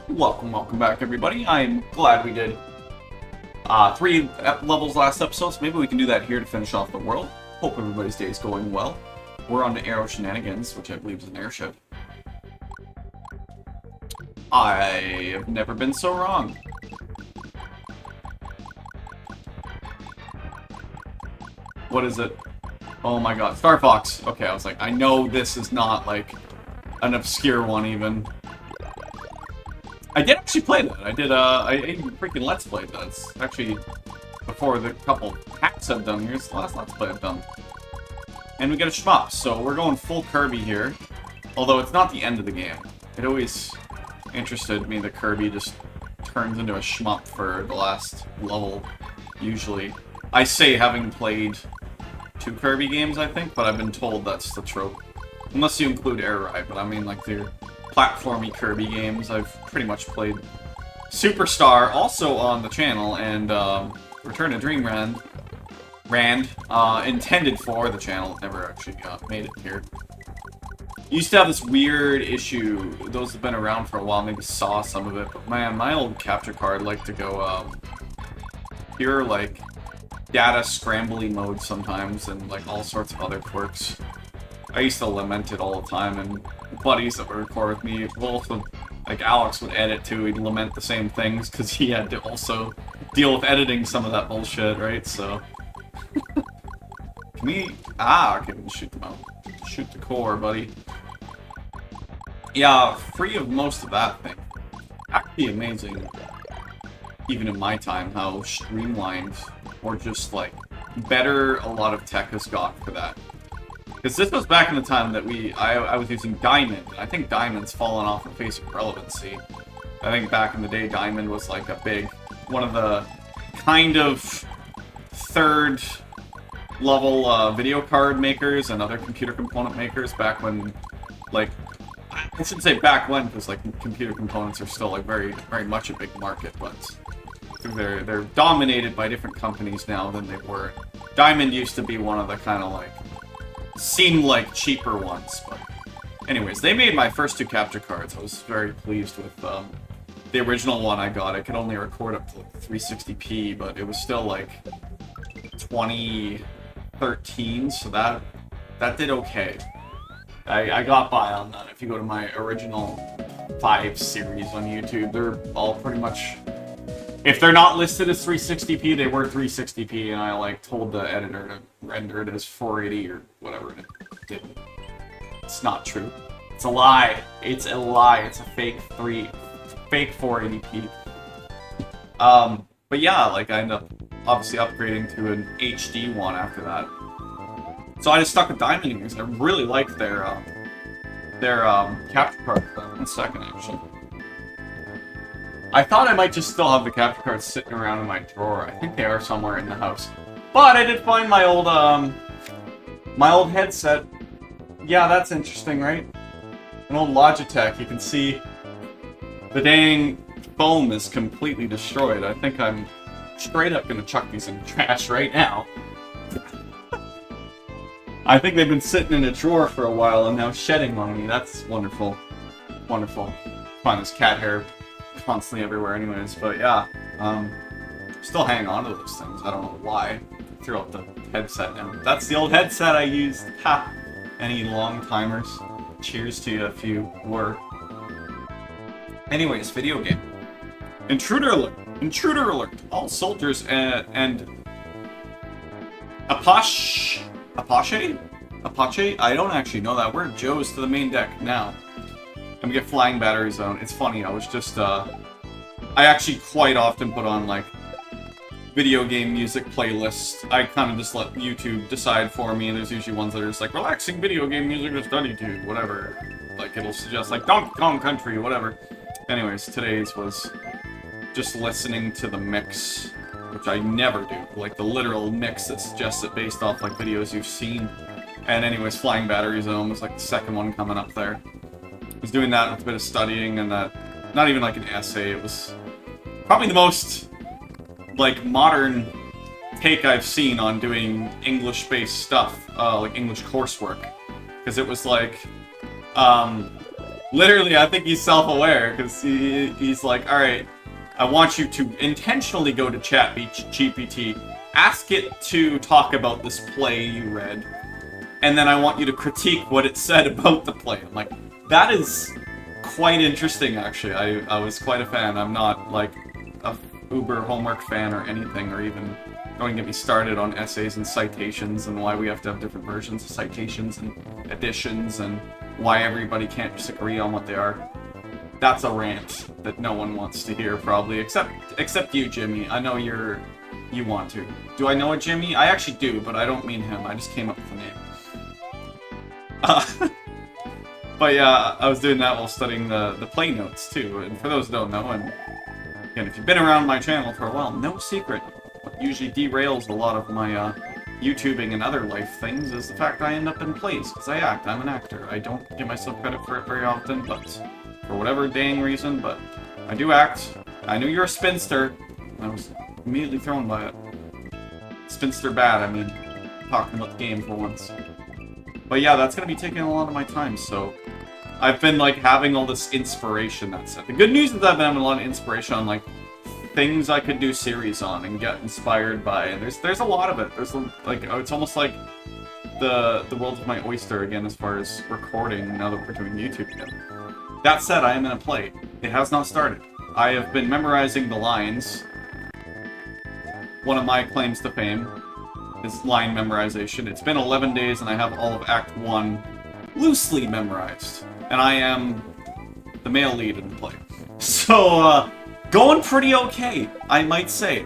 Welcome back, everybody. I'm glad we did 3 levels last episode, so maybe we can do that here to finish off the world. Hope everybody's day is going well. We're on to Aero Shenanigans, which I believe is an airship. I have never been so wrong. What is it? Oh my god, Star Fox. Okay, I was like, I know this is not like an obscure one even. I did actually play that. I even freaking Let's Play that. It's actually before the couple hacks I've done. Here's the last Let's Play I've done. And we get a shmup, so we're going full Kirby here. Although it's not the end of the game. It always interested me that Kirby just turns into a shmup for the last level, usually. I say having played 2 Kirby games, I think, but I've been told that's the trope. Unless you include Air Ride, but I mean like the platformy Kirby games. I've pretty much played Superstar, also on the channel, and Return to Dreamland, intended for the channel. It never actually made it here. Used to have this weird issue. Those have been around for a while, maybe saw some of it, but man, my old capture card liked to go pure like data scrambly mode sometimes, and like all sorts of other quirks. I used to lament it all the time, and buddies that would record with me, both of, like Alex would edit too, he'd lament the same things, because he had to also deal with editing some of that bullshit, right? So... Can we... okay, we can shoot them out. Shoot the core, buddy. Yeah, free of most of that thing. Actually amazing, even in my time, how streamlined, or just, like, better a lot of tech has got for that. Because this was back in the time that I was using Diamond. I think Diamond's fallen off the face of relevancy. I think back in the day, Diamond was like a big, one of the kind of third level video card makers and other computer component makers back when, like, I shouldn't say back when, because like computer components are still like very much a big market, but they're dominated by different companies now than they were. Diamond used to be one of the kind of like seemed like cheaper ones, but anyways, they made my first 2 capture cards. I was very pleased with the original one I got. I could only record up to like 360p, but it was still like 2013, so that did okay. I got by on that. If you go to my original 5 series on YouTube, they're all pretty much, if they're not listed as 360p, they were 360p, and I like told the editor to render it as 480 or whatever, and it didn't. It's not true. It's a lie. It's a lie. It's a fake 480p. But yeah, like I ended up obviously upgrading to an HD one after that. So I just stuck with Diamond because I really liked their capture card. One second, actually. I thought I might just still have the capture cards sitting around in my drawer. I think they are somewhere in the house. But I did find my old headset. Yeah, that's interesting, right? An old Logitech. You can see the dang foam is completely destroyed. I think I'm straight up gonna chuck these in the trash right now. I think they've been sitting in a drawer for a while and now shedding on me. That's wonderful. Wonderful. Find this cat hair constantly everywhere anyways, but yeah, still hang on to those things. I don't know why. Threw out the headset now. That's the old headset I used. Ha! Any long timers? Cheers to you if you were. Anyways, video game. Intruder alert! Intruder alert! All soldiers and Apache? Apache? I don't actually know that word. Joe's to the main deck now. I'm gonna get flying battery zone. It's funny, I was just, I actually quite often put on, like, video game music playlists. I kind of just let YouTube decide for me, and there's usually ones that are just like, relaxing video game music to study to, whatever. Like, it'll suggest, like, Donkey Kong Country, whatever. Anyways, today's was just listening to the mix, which I never do. Like, the literal mix that suggests it based off, like, videos you've seen. And anyways, Flying Battery Zone was, like, the second one coming up there. I was doing that with a bit of studying, and that, not even like an essay, it was probably the most, like, modern take I've seen on doing English-based stuff, like English coursework. Because it was like, Literally, I think he's self-aware, because he's like, alright, I want you to intentionally go to ChatGPT, ask it to talk about this play you read, and then I want you to critique what it said about the play. I'm like, that is quite interesting, actually. I was quite a fan. I'm not, like, a uber homework fan or anything, or even don't get me started on essays and citations and why we have to have different versions of citations and editions and why everybody can't just agree on what they are. That's a rant that no one wants to hear, probably, except you, Jimmy. I know you want to. Do I know a Jimmy? I actually do, but I don't mean him. I just came up with the name. But yeah, I was doing that while studying the play notes, too. And for those who don't know, and again, if you've been around my channel for a while, no secret. What usually derails a lot of my YouTubing and other life things is the fact I end up in plays, because I act. I'm an actor. I don't give myself credit for it very often, but for whatever dang reason, but I do act. I knew you're a spinster, and I was immediately thrown by it. Spinster bad, I mean, talking about the game for once. But yeah, that's going to be taking a lot of my time, so I've been, like, having all this inspiration, that's it. The good news is I've been having a lot of inspiration on, like, things I could do series on and get inspired by, and there's a lot of it. There's, like, it's almost like the world's my oyster again as far as recording now that we're doing YouTube again. That said, I am in a play. It has not started. I have been memorizing the lines. One of my claims to fame is line memorization. It's been 11 days and I have all of Act 1 loosely memorized. And I am the male lead in the play. So, going pretty okay, I might say.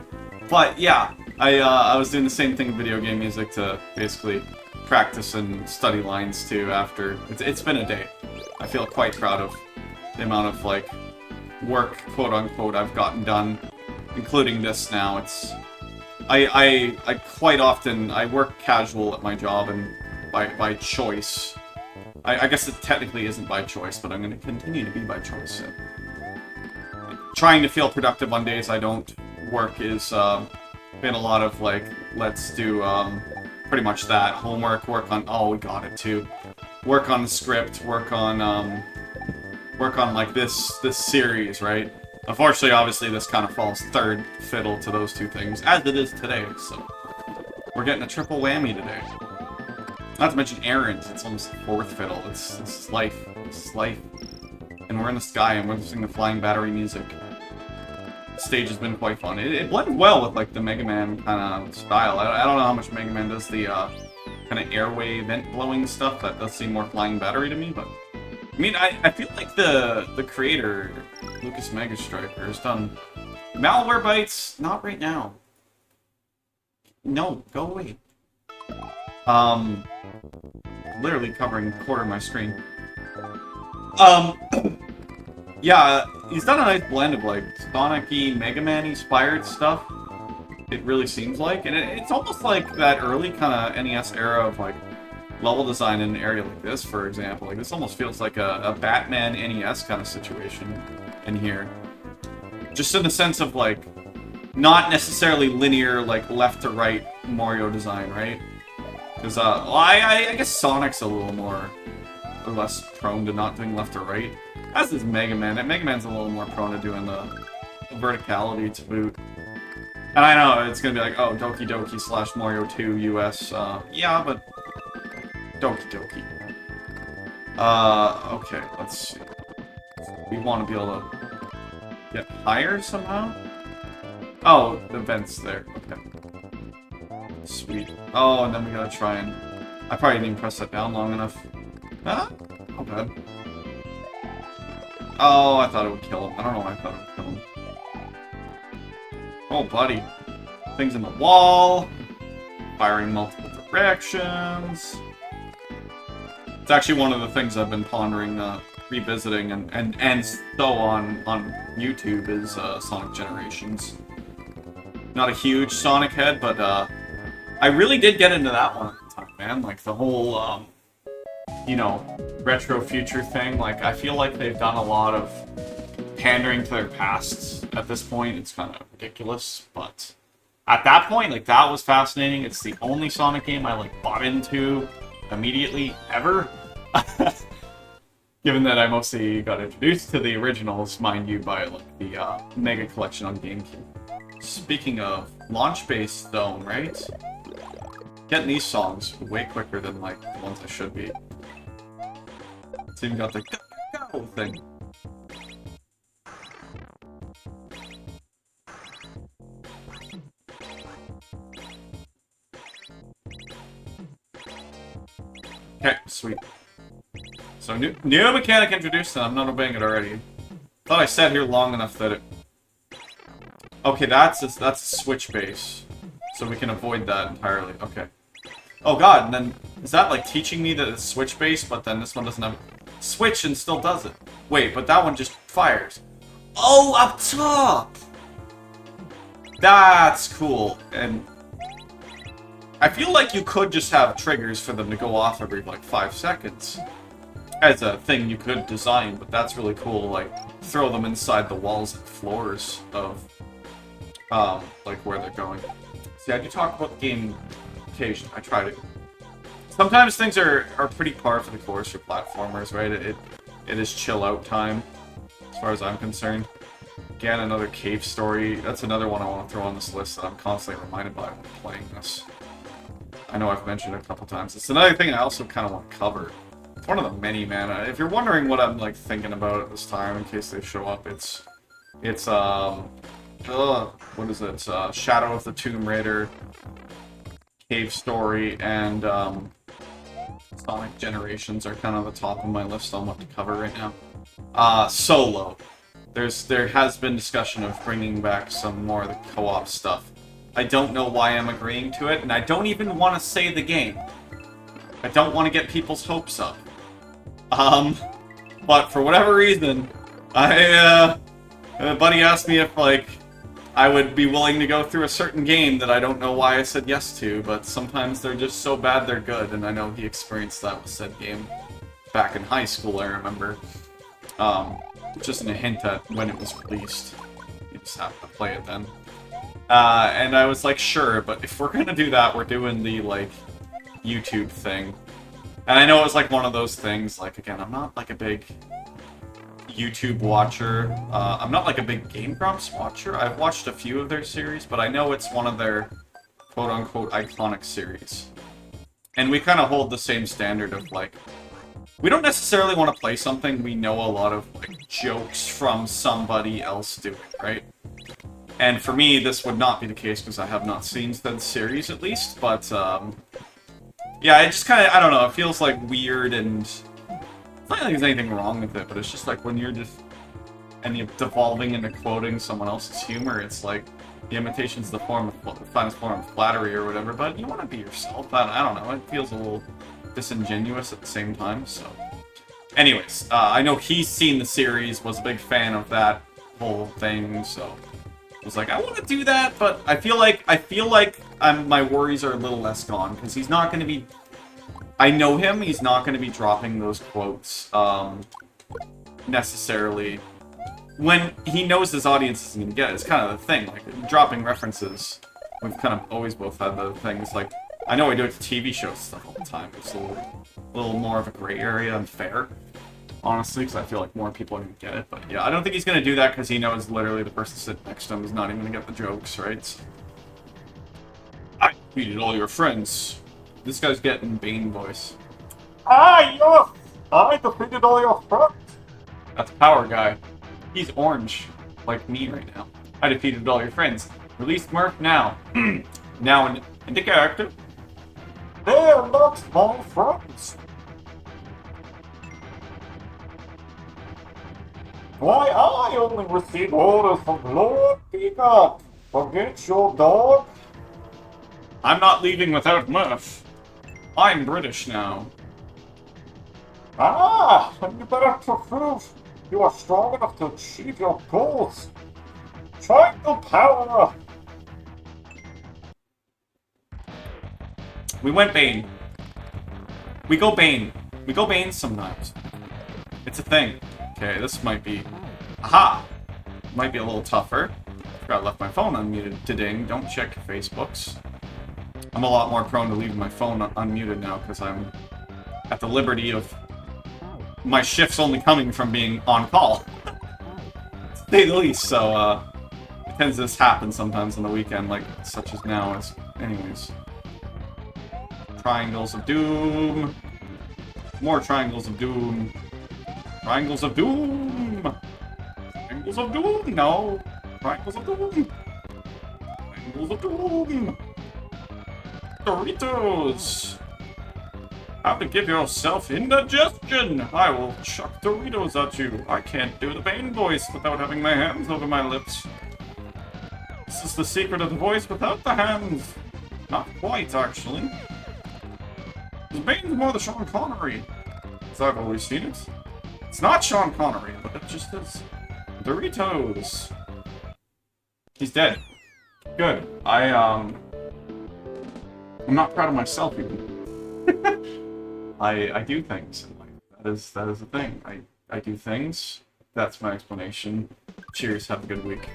But yeah, I was doing the same thing in video game music to basically practice and study lines too after. It's been a day. I feel quite proud of the amount of, like, work, quote-unquote, I've gotten done, including this now. It's... I quite often, I work casual at my job, and by choice. I guess it technically isn't by choice, but I'm going to continue to be by choice. So. Trying to feel productive on days I don't work is been a lot of, like, let's do pretty much that. Homework, work on, oh, we got it too. Work on the script, work on like this series, right? Unfortunately, obviously, this kind of falls third fiddle to those two things, as it is today, so we're getting a triple whammy today. Not to mention errands, it's almost fourth fiddle. It's life. It's life. And we're in the sky, and we're listening to flying battery music. The stage has been quite fun. It blends well with, like, the Mega Man kind of style. I don't know how much Mega Man does the kind of airway vent blowing stuff. That does seem more flying battery to me, but I mean, I feel like the creator, Lucas Megastriker, has done Malwarebytes. Not right now. No, go away. Literally covering a quarter of my screen. Yeah, he's done a nice blend of, like, Sonic-y, Mega Man-inspired stuff. It really seems like, and it's almost like that early kind of NES era of, like, level design in an area like this, for example. Like, this almost feels like a Batman NES kind of situation in here. Just in the sense of, like, not necessarily linear, like, left to right Mario design, right? Because, well, I guess Sonic's a little more or less prone to not doing left or right. As is Mega Man. And Mega Man's a little more prone to doing the verticality to boot. And I know, it's gonna be like, oh, Doki Doki / Mario 2 US. Yeah, but Doki Doki. Okay, let's see. We want to be able to get higher somehow? Oh, the vent's there. Okay. Sweet. Oh, and then we gotta try and... I probably didn't even press that down long enough. Ah, not bad. Oh, I thought it would kill him. I don't know why I thought it would kill him. Oh, buddy. Things in the wall. Firing multiple directions. It's actually one of the things I've been pondering, revisiting, and so on YouTube is Sonic Generations. Not a huge Sonic head, but I really did get into that one at the time, man. Like, the whole, you know, retro future thing. Like, I feel like they've done a lot of pandering to their pasts at this point. It's kind of ridiculous, but at that point, like, that was fascinating. It's the only Sonic game I, like, bought into immediately, ever. Given that I mostly got introduced to the originals, mind you, by like the Mega Collection on GameCube. Speaking of launch-based zone, right? Getting these songs way quicker than like the ones I should be. It's even got the go thing. Okay, sweet. So new mechanic introduced, and I'm not obeying it already. Thought I sat here long enough that it. Okay, that's a switch base, so we can avoid that entirely. Okay. Oh god, and then is that like teaching me that it's switch base, but then this one doesn't have switch and still does it? Wait, but that one just fires. Oh, up top. That's cool, and I feel like you could just have triggers for them to go off every like 5 seconds. As a thing you could design, but that's really cool, like, throw them inside the walls and floors of, like, where they're going. See, I do talk about the game occasionally. I try to. Sometimes things are pretty par for the course for platformers, right? It is chill-out time, as far as I'm concerned. Again, another cave story. That's another one I want to throw on this list that I'm constantly reminded by when playing this. I know I've mentioned it a couple times. It's another thing I also kind of want to cover. It's one of the many, man. If you're wondering what I'm like thinking about at this time, in case they show up, it's what is it? Shadow of the Tomb Raider, Cave Story, and Sonic Generations are kind of the top of my list on what to cover right now. Solo. There has been discussion of bringing back some more of the co-op stuff. I don't know why I'm agreeing to it, and I don't even want to say the game. I don't want to get people's hopes up. But for whatever reason, a buddy asked me if, like, I would be willing to go through a certain game that I don't know why I said yes to, but sometimes they're just so bad they're good, and I know he experienced that with said game back in high school, I remember. Just a hint at when it was released. You just have to play it then. And I was like, sure, but if we're gonna do that, we're doing the, like, YouTube thing. And I know it was like one of those things, like, again, I'm not like a big YouTube watcher. I'm not like a big Game Grumps watcher. I've watched a few of their series, but I know it's one of their quote-unquote iconic series. And we kind of hold the same standard of, like, we don't necessarily want to play something we know a lot of, like, jokes from somebody else doing, right? And for me, this would not be the case because I have not seen said series, at least, but, yeah, it just kind of, I don't know, it feels like weird and... It's not like there's anything wrong with it, but it's just like when you're just... and you're devolving into quoting someone else's humor, it's like the imitation's the finest form of flattery or whatever, but you want to be yourself. I don't know, it feels a little disingenuous at the same time, so... Anyways, I know he's seen the series, was a big fan of that whole thing, so... I was like, I want to do that, but I feel like my worries are a little less gone, because he's not going to be... I know him, he's not going to be dropping those quotes, necessarily. When he knows his audience isn't going to get it, it's kind of the thing, like, dropping references. We've kind of always both had the things, like, I know I do it to TV shows stuff all the time, it's a little more of a gray area and fair. Honestly, because I feel like more people are going to get it. But yeah, I don't think he's going to do that because he knows literally the person sitting next to him is not even going to get the jokes, right? So, I defeated all your friends. This guy's getting Bane voice. I defeated all your friends. That's Power Guy. He's orange, like me right now. I defeated all your friends. Release Murph now. Now in the character. They're not my friends. Why, I only receive orders from Lord Peacock. Forget your dog? I'm not leaving without Murph. I'm British now. Ah, and you better to prove you are strong enough to achieve your goals. Try the power. We went Bane. We go Bane. We go Bane sometimes. It's a thing. Okay, this might be... Aha! Might be a little tougher. Forgot I left my phone unmuted to ding. Don't check your Facebooks. I'm a lot more prone to leaving my phone unmuted now because I'm at the liberty of my shift's only coming from being on call. To say the least, so, it tends to just happen sometimes on the weekend, like, such as now. Anyways. Triangles of Doom. More Triangles of Doom. Triangles of Doom! Triangles of Doom! No! Triangles of Doom! Triangles of Doom! Doritos! How to give yourself indigestion! I will chuck Doritos at you. I can't do the Bane voice without having my hands over my lips. This is the secret of the voice without the hands. Not quite, actually. Bane's more the Sean Connery, as I've always seen it. It's not Sean Connery, but it just is Doritos. He's dead. Good. I'm not proud of myself even. I do things in life. That is the thing. I do things. That's my explanation. Cheers. Have a good week.